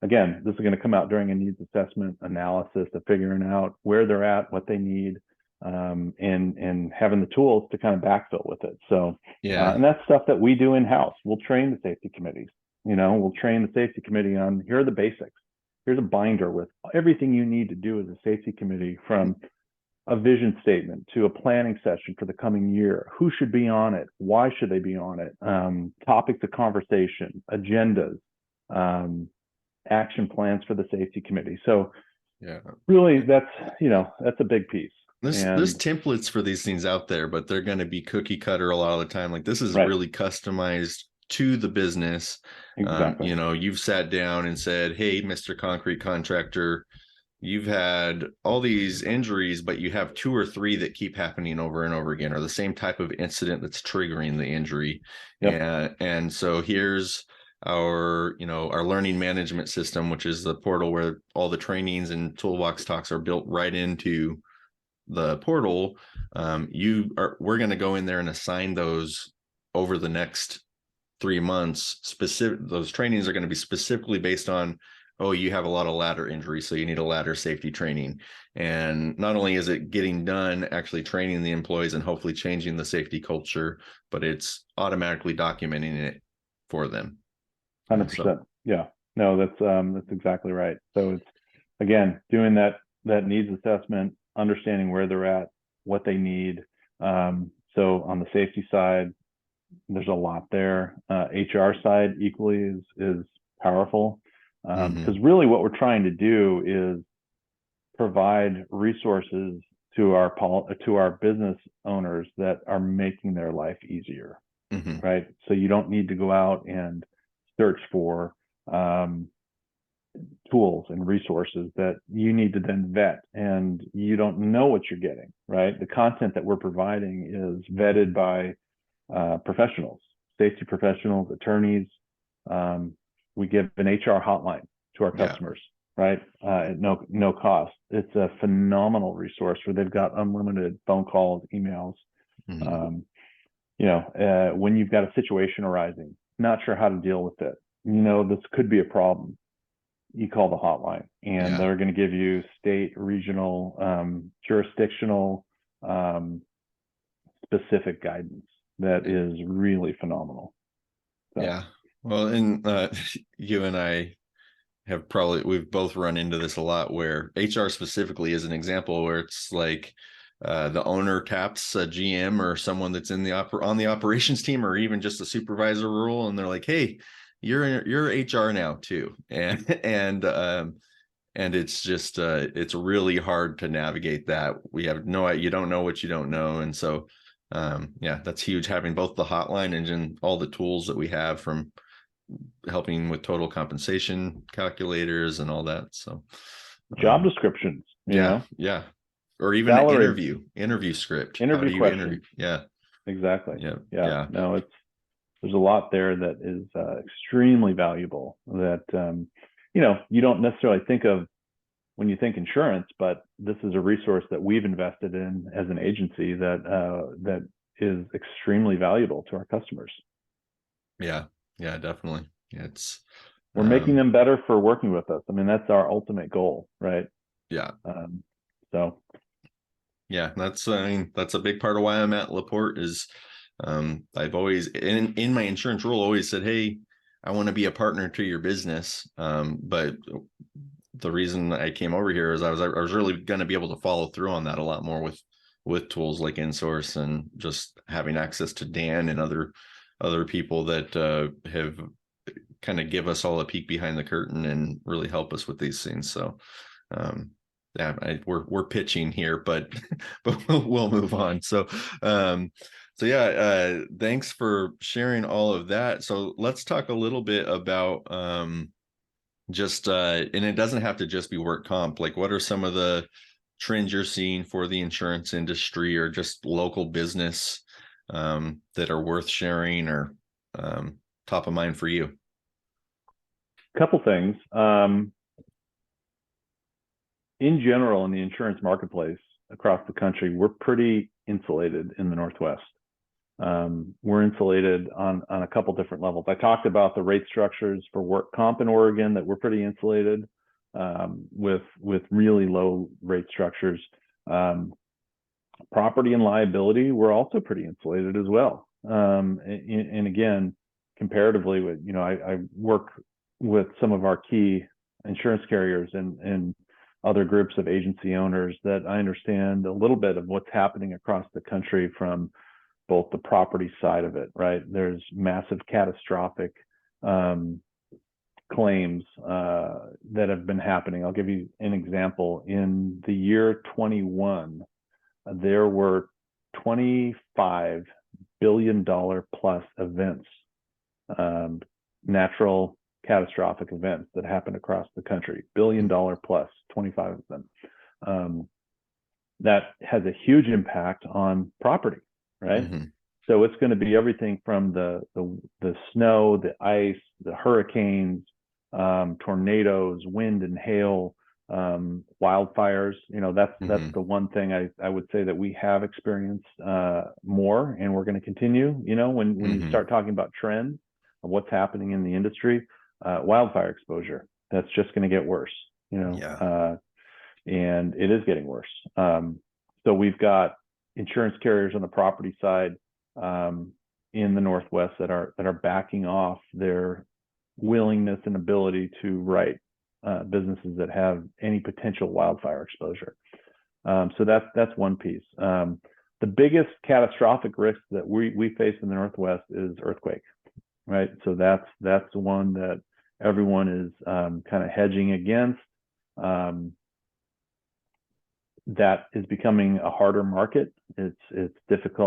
again, this is going to come out during a needs assessment analysis of figuring out where they're at, what they need, and having the tools to kind of backfill with it. So yeah, and that's stuff that we do in house. We'll train the safety committees. We'll train the safety committee on, here are the basics. Here's a binder with everything you need to do as a safety committee, from a vision statement to a planning session for the coming year. Who should be on it? Why should they be on it? Topics of conversation, agendas, action plans for the safety committee. So yeah, really that's a big piece. There's templates for these things out there, but they're going to be cookie cutter a lot of the time. Like, this is really customized to the business. Exactly. You've sat down and said, hey, Mr. Concrete Contractor, you've had all these injuries, but you have 2 or 3 that keep happening over and over again, or the same type of incident that's triggering the injury. Yep. And so here's our learning management system, which is the portal where all the trainings and toolbox talks are built right into the portal. We're going to go in there and assign those over the next 3 months. Those trainings are going to be specifically based on, oh, you have a lot of ladder injuries, so you need a ladder safety training. And not only is it getting done, actually training the employees and hopefully changing the safety culture, but it's automatically documenting it for them. 100%. Yeah, no, that's exactly right. So it's, again, doing that needs assessment, understanding where they're at, what they need. So on the safety side, there's a lot there. HR side equally is powerful. Because really what we're trying to do is provide resources to our business owners that are making their life easier, right? So you don't need to go out and search for tools and resources that you need to then vet, and you don't know what you're getting, right? The content that we're providing is vetted by professionals, safety professionals, attorneys. We give an HR hotline to our customers. right? At no cost. It's a phenomenal resource where they've got unlimited phone calls, emails. Mhm. Um, when you've got a situation arising, not sure how to deal with it, this could be a problem. You call the hotline, and Yeah. they're going to give you state, regional, jurisdictional, um, specific guidance that is really phenomenal. So, Yeah. Well, and you and I we've both run into this a lot where HR specifically is an example where it's like the owner taps a GM or someone that's in on the operations team or even just a supervisor role, and they're like, "Hey, you're HR now too," and it's just it's really hard to navigate that. We have no, you don't know what you don't know, and so yeah, that's huge having both the hotline and then all the tools that we have from helping with total compensation calculators and all that. So job descriptions, yeah, yeah, or even an salary, interview script. How do interview you interview? questions. Yeah, Exactly. yeah, Yeah. yeah, No, there's a lot there that is extremely valuable that, you don't necessarily think of when you think insurance, but this is a resource that we've invested in as an agency that is extremely valuable to our customers. yeah, yeah, definitely. Yeah, it's We're making um, them better for working with us. I mean, that's our ultimate goal, right? yeah, Um, so yeah. That's I mean that's a big part of why I'm at Laporte is I've always in my insurance role always said, hey, I want to be a partner to your business, but the reason I came over here is I was really going to be able to follow through on that a lot more with tools like InSource and just having access to Dan and other people that have kind of give us all a peek behind the curtain and really help us with these things. So um, yeah, we're pitching here, but but we'll move on. So yeah, thanks for sharing all of that. So let's talk a little bit about just and it doesn't have to just be work comp. Like what are some of the trends you're seeing for the insurance industry or just local business that are worth sharing or top of mind for you? a couple things. In general, in the insurance marketplace across the country, we're pretty insulated in the Northwest. We're insulated on a couple different levels. I talked about the rate structures for work comp in Oregon that we're pretty insulated with really low rate structures. Property and liability, we're also pretty insulated as well. And again, comparatively, with I work with some of our key insurance carriers and other groups of agency owners that I understand a little bit of what's happening across the country from both the property side of it, right? There's massive catastrophic claims that have been happening. I'll give you an example. In the year 21, there were $25 billion plus events, natural catastrophic events that happened across the country, $1 billion plus, 25 of them. That has a huge impact on property, right? Mm-hmm. So it's going to be everything from the snow, the ice, the hurricanes, tornadoes, wind and hail, wildfires. That's Mm-hmm. the one thing I would say that we have experienced more, and we're going to continue. When you Mm-hmm. start talking about trends of what's happening in the industry, wildfire exposure, that's just going to get worse. Yeah. And it is getting worse. So we've got insurance carriers on the property side in the Northwest that are backing off their willingness and ability to write businesses that have any potential wildfire exposure. So that's one piece. The biggest catastrophic risk that we face in the Northwest is earthquake, right? So that's the one that everyone is kind of hedging against. That is becoming a harder market. It's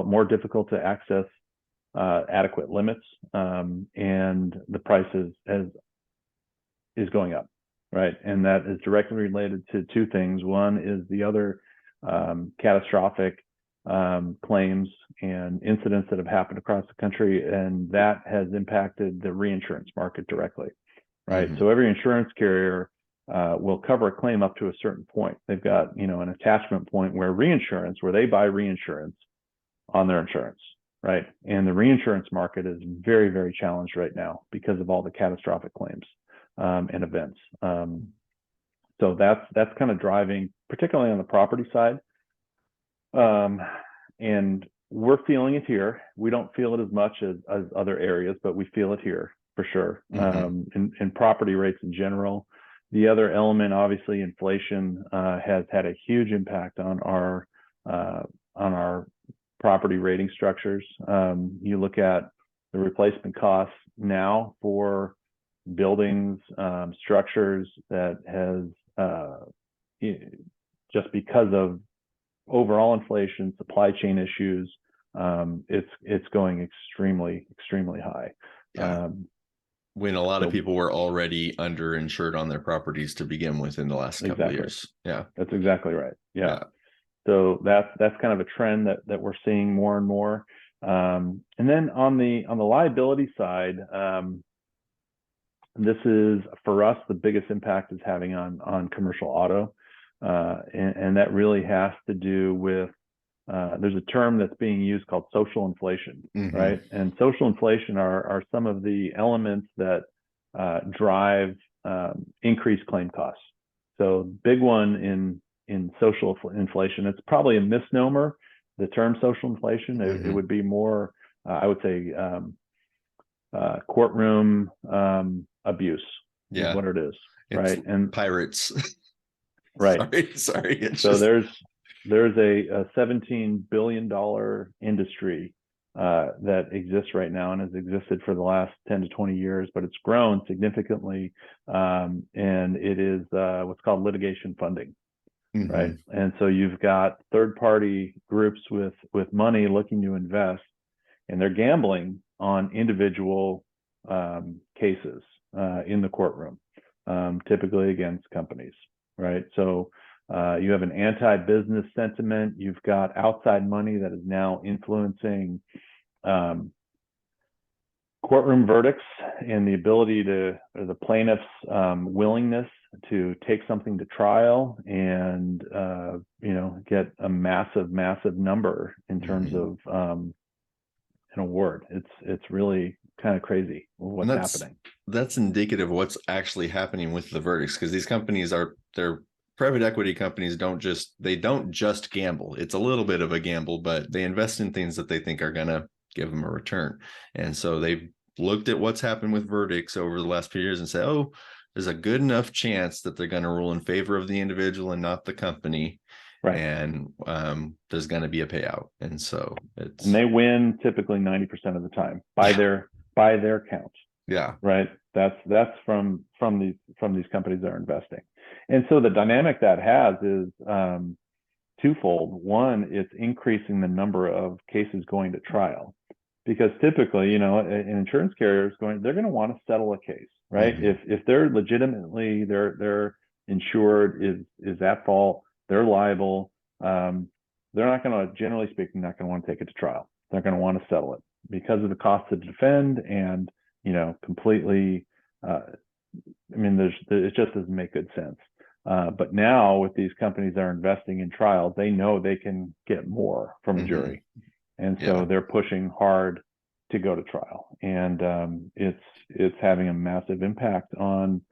more difficult to access adequate limits, and the price is going up, right? And that is directly related to two things. One is the other catastrophic claims and incidents that have happened across the country, and that has impacted the reinsurance market directly, right? Mm-hmm. So every insurance carrier will cover a claim up to a certain point. They've got, an attachment point where they buy reinsurance on their insurance, right? And the reinsurance market is very, very challenged right now because of all the catastrophic claims and events. So that's kind of driving, particularly on the property side. And we're feeling it here. We don't feel it as much as other areas, but we feel it here for sure. In property rates in general. The other element, obviously, inflation has had a huge impact on our property rating structures. You look at the replacement costs now for buildings, structures that has just because of overall inflation, supply chain issues, it's going extremely, extremely high. Yeah. When a lot of people were already underinsured on their properties to begin with in the last couple of years. Yeah, that's exactly right. Yeah. So that's kind of a trend that we're seeing more and more. And then on the liability side, this is for us the biggest impact it's having on commercial auto, and that really has to do with there's a term that's being used called social inflation, right? And social inflation are some of the elements that drive increased claim costs. So big one in social inflation, it's probably a misnomer, the term social inflation. It would be more, I would say, courtroom abuse is what it is, right? It's and pirates. Right. Sorry. So there's a $17 billion industry that exists right now and has existed for the last 10 to 20 years, but it's grown significantly. And it is what's called litigation funding, right? And so you've got third-party groups with money looking to invest, and they're gambling on individual cases in the courtroom, typically against companies, right? So you have an anti-business sentiment. You've got outside money that is now influencing courtroom verdicts and the ability or the plaintiff's willingness to take something to trial and get a massive number in terms of an award. It's really kind of crazy what's happening. That's indicative of what's actually happening with the verdicts, because these companies they're private equity companies don't just gamble. It's a little bit of a gamble, but they invest in things that they think are going to give them a return. And so they've looked at what's happened with verdicts over the last few years and say, oh, there's a good enough chance that they're going to rule in favor of the individual and not the company. Right. And there's going to be a payout. And so and they win typically 90% of the time by their count. Yeah. Right. That's from these companies that are investing. And so the dynamic that has is twofold. One, it's increasing the number of cases going to trial, because typically, an insurance carrier they're going to want to settle a case, right? If they're legitimately their insured is at fault, they're liable. They're not going to, generally speaking, not going to want to take it to trial. They're going to want to settle it because of the cost to defend and completely. It just doesn't make good sense. But now with these companies that are investing in trials, they know they can get more from a jury. And so they're pushing hard to go to trial. And it's having a massive impact on,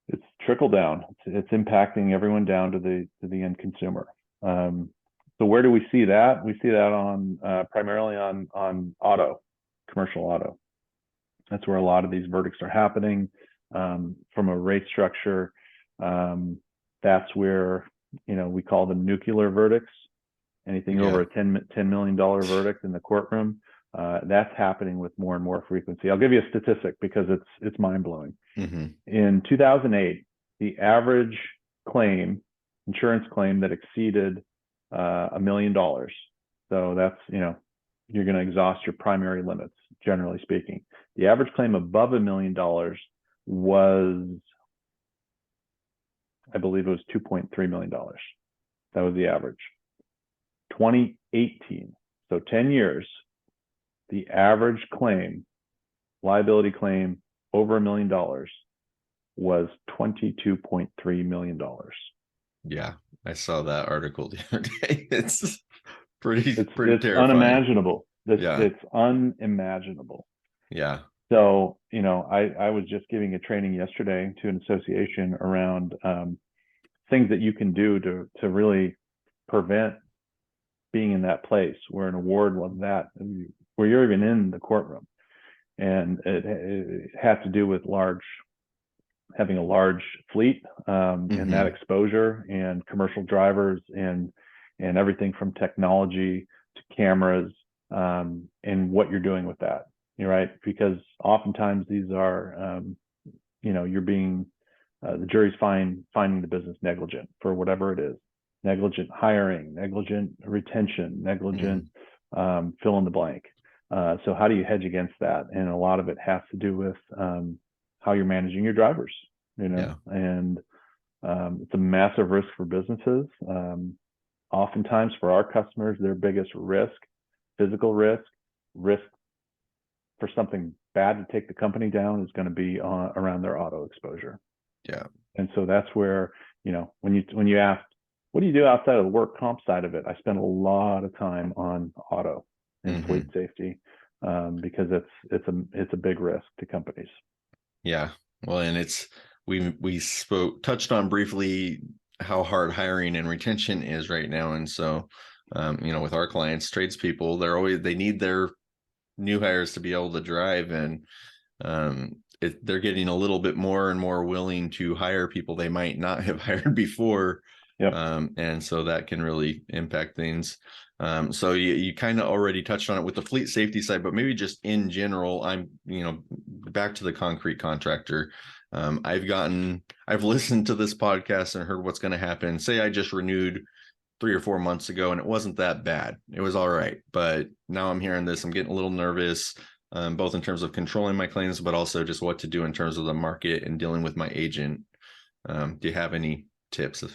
it's trickle down. It's impacting everyone down to the end consumer. So where do we see that? We see that on primarily on auto, commercial auto. That's where a lot of these verdicts are happening. From a rate structure, that's where we call them nuclear verdicts. Anything over a $10 million verdict in the courtroom, that's happening with more and more frequency. I'll give you a statistic because it's mind-blowing. In 2008, the average insurance claim that exceeded $1 million. So that's, you're going to exhaust your primary limits, generally speaking. The average claim above $1 million was, I believe it was $2.3 million. That was the average. 2018, so 10 years, the average liability claim over $1 million was $22.3 million. Yeah, I saw that article the other day. It's pretty It's terrifying. unimaginable. Yeah, It's unimaginable. yeah. So, I was just giving a training yesterday to an association around things that you can do to really prevent being in that place where an award like that, where you're even in the courtroom. And it had to do with having a large fleet, and that Mm-hmm. exposure and commercial drivers and everything from technology to cameras, and what you're doing with that. You're right, because oftentimes these are, you're being, the jury's finding the business negligent for whatever it is, negligent hiring, negligent retention, negligent, Mm-hmm. fill in the blank. So how do you hedge against that? And a lot of it has to do with how you're managing your drivers, Yeah. and it's a massive risk for businesses. Oftentimes for our customers, their biggest risk, physical risk for something bad to take the company down, is going to be around their auto exposure. Yeah. And so that's where, when you ask, what do you do outside of the work comp side of it? I spend a lot of time on auto and fleet Mm-hmm. safety, because it's a big risk to companies. Yeah. Well, and we touched on briefly how hard hiring and retention is right now. And so, with our clients, tradespeople, they need their new hires to be able to drive, and they're getting a little bit more and more willing to hire people they might not have hired before. Yep. And so that can really impact things. So you kind of already touched on it with the fleet safety side, but maybe just in general, back to the concrete contractor. I've listened to this podcast and heard what's going to happen. Say I just renewed 3 or 4 months ago and it wasn't that bad. It was all right. But now I'm hearing this, I'm getting a little nervous, both in terms of controlling my claims, but also just what to do in terms of the market and dealing with my agent. Do you have any tips or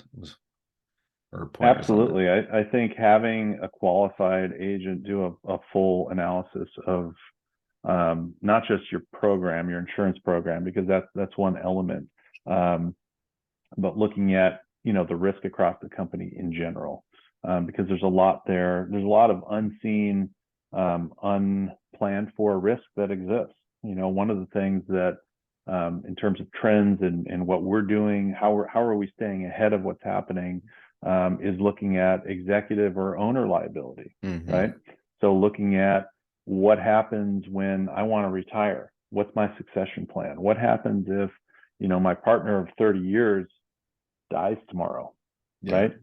pointers on that? Absolutely. I think having a qualified agent do a full analysis of, not just your program, your insurance program, because that's one element, but looking at, the risk across the company in general, because there's a lot there. There's a lot of unseen, unplanned for risk that exists. One of the things that, in terms of trends and what we're doing, how are we staying ahead of what's happening, is looking at executive or owner liability, Mm-hmm. right? So looking at what happens when I want to retire. What's my succession plan? What happens if, my partner of 30 years dies tomorrow, Yeah. right?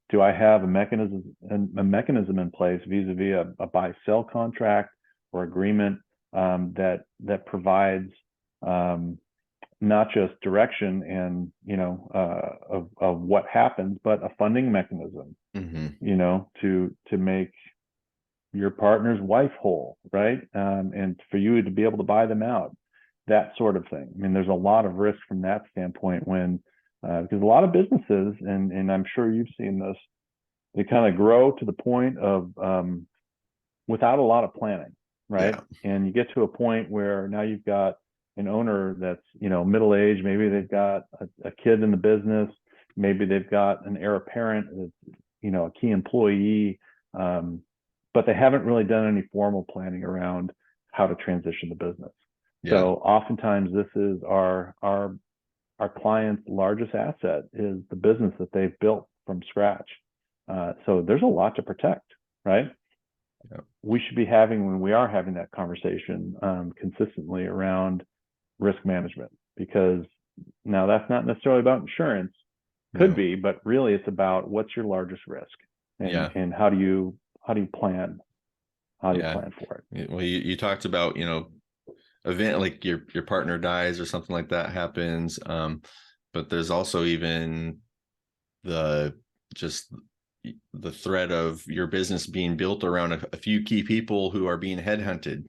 Do I have a mechanism in place vis-a-vis a buy-sell contract or agreement, that provides, not just direction and, of what happens, but a funding mechanism, Mm-hmm. to make your partner's wife whole, right? And for you to be able to buy them out, that sort of thing. I mean, there's a lot of risk from that standpoint when, because a lot of businesses, and I'm sure you've seen this, they kind of grow to the point of, without a lot of planning, right? Yeah. And you get to a point where now you've got an owner that's, middle aged. Maybe they've got a kid in the business. Maybe they've got an heir apparent that's, a key employee, but they haven't really done any formal planning around how to transition the business. Yeah. So oftentimes this is our client's largest asset, is the business that they've built from scratch. So there's a lot to protect, right? Yeah. We should be having, when we are having that conversation, consistently around risk management, because now that's not necessarily about insurance, could No. be, but really it's about what's your largest risk, and Yeah. how do you plan Yeah. for it. Well, you talked about, event like your partner dies or something like that happens. But there's also even the just the threat of your business being built around a few key people who are being headhunted.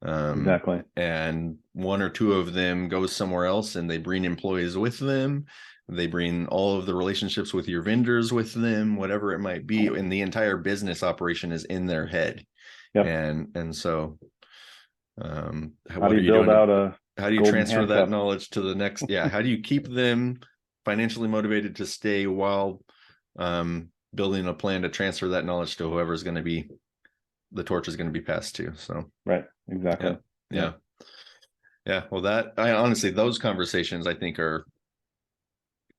Exactly. And one or two of them goes somewhere else and they bring employees with them. They bring all of the relationships with your vendors with them, whatever it might be, and the entire business operation is in their head. Yep. And so How do what are you you build doing to, out a how do you golden transfer that handcuff. knowledge to the next? Yeah. How do you keep them financially motivated to stay while building a plan to transfer that knowledge to whoever's going to be the torch is going to be passed to. So Right. Exactly. yeah. Well, that I honestly, those conversations I think are,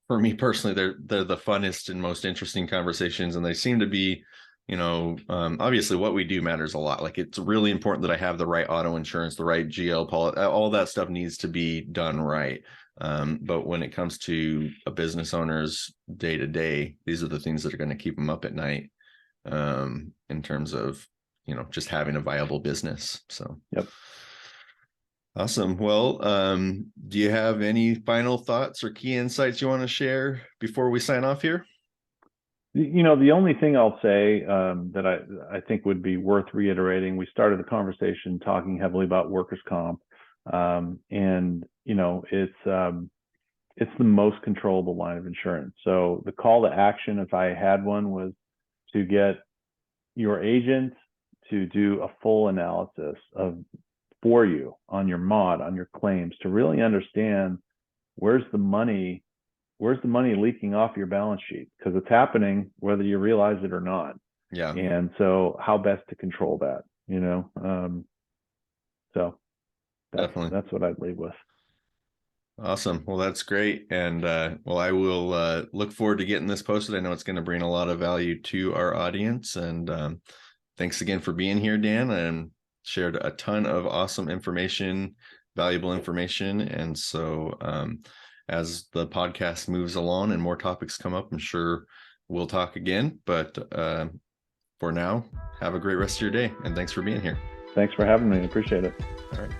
for me personally, they're the funnest and most interesting conversations, and they seem to be, obviously what we do matters a lot. Like, it's really important that I have the right auto insurance, the right GL policy, all that stuff needs to be done right. But when it comes to a business owner's day to day, these are the things that are going to keep them up at night, in terms of, just having a viable business. So, Yep. awesome. Well, do you have any final thoughts or key insights you want to share before we sign off here? The only thing I'll say that I think would be worth reiterating, we started the conversation talking heavily about workers' comp, and it's the most controllable line of insurance. So the call to action, if I had one, was to get your agent to do a full analysis for you on your mod, on your claims, to really understand where's the money leaking off your balance sheet, because it's happening whether you realize it or not. Yeah. And so how best to control that, so Definitely. that's what I'd leave with. Awesome. Well, that's great. And well, I will look forward to getting this posted. I know it's going to bring a lot of value to our audience. And thanks again for being here, Dan, and shared a ton of awesome information, valuable information. And so as the podcast moves along and more topics come up, I'm sure we'll talk again. But for now, have a great rest of your day. And thanks for being here. Thanks for having me. I appreciate it. All right.